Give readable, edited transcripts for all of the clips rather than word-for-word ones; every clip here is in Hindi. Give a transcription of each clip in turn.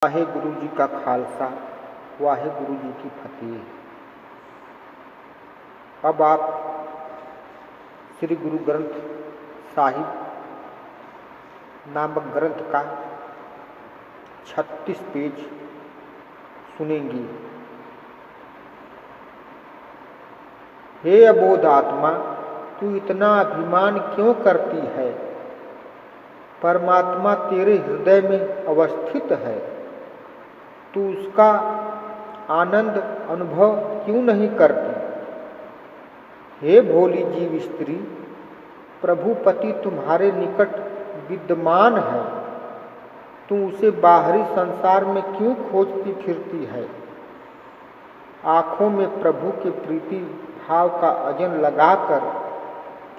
वाहे गुरु जी का खालसा, वाहे गुरु जी की फतेह। अब आप श्री गुरु ग्रंथ साहिब नामक ग्रंथ का 36 पेज सुनेंगे। हे अबोध आत्मा, तू इतना अभिमान क्यों करती है? परमात्मा तेरे हृदय में अवस्थित है, तू उसका आनंद अनुभव क्यों नहीं करती? हे भोली जीव स्त्री, प्रभु पति तुम्हारे निकट विद्यमान है, तू उसे बाहरी संसार में क्यों खोजती फिरती है? आँखों में प्रभु के प्रीति भाव का अजन लगाकर,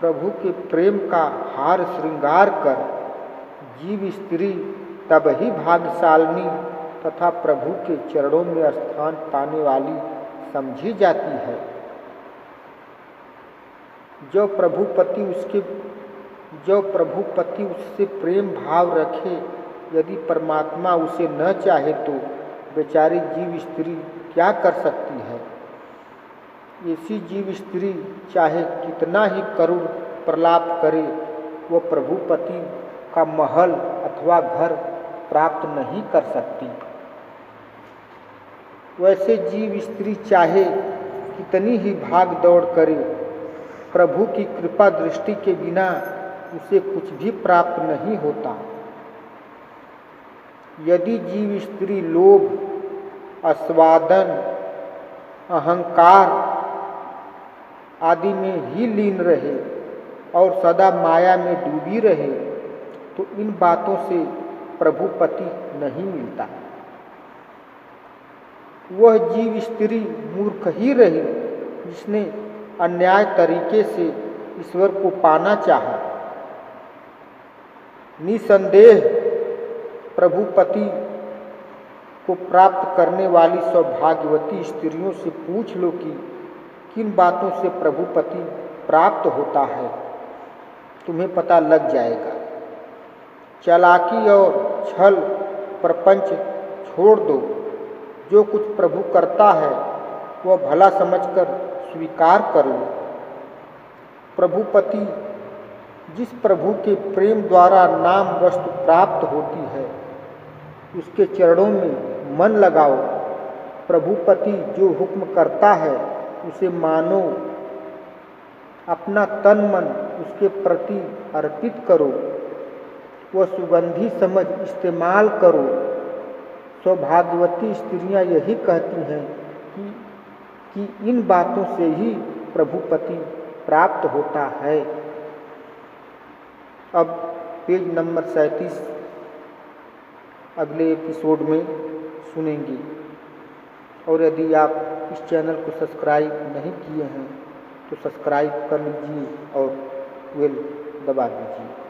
प्रभु के प्रेम का हार श्रृंगार कर, जीव स्त्री तब ही भाग्यशालिनी तथा प्रभु के चरणों में स्थान पाने वाली समझी जाती है। जो प्रभु पति उससे प्रेम भाव रखे, यदि परमात्मा उसे न चाहे तो बेचारी जीव स्त्री क्या कर सकती है? ऐसी जीव स्त्री चाहे कितना ही करुण प्रलाप करे, वह प्रभु पति का महल अथवा घर प्राप्त नहीं कर सकती। वैसे जीव स्त्री चाहे कितनी ही भाग दौड़ करे, प्रभु की कृपा दृष्टि के बिना उसे कुछ भी प्राप्त नहीं होता। यदि जीव स्त्री लोभ, आस्वादन, अहंकार आदि में ही लीन रहे और सदा माया में डूबी रहे, तो इन बातों से प्रभु पति नहीं मिलता। वह जीव स्त्री मूर्ख ही रही जिसने अन्याय तरीके से ईश्वर को पाना चाहा। निसंदेह प्रभु पति को प्राप्त करने वाली सौभाग्यवती स्त्रियों से पूछ लो कि किन बातों से प्रभु पति प्राप्त होता है, तुम्हें पता लग जाएगा। चालाकी और छल प्रपंच छोड़ दो। जो कुछ प्रभु करता है वह भला समझकर स्वीकार कर लो। प्रभु पति जिस प्रभु के प्रेम द्वारा नाम वस्तु प्राप्त होती है, उसके चरणों में मन लगाओ। प्रभु पति जो हुक्म करता है उसे मानो, अपना तन मन उसके प्रति अर्पित करो, वह सुगंधी समझ इस्तेमाल करो। सौभाग्यवती स्त्रियां यही कहती हैं कि इन बातों से ही प्रभु पति प्राप्त होता है। अब पेज नंबर 37 अगले एपिसोड में सुनेंगे। और यदि आप इस चैनल को सब्सक्राइब नहीं किए हैं तो सब्सक्राइब कर लीजिए और बेल दबा दीजिए।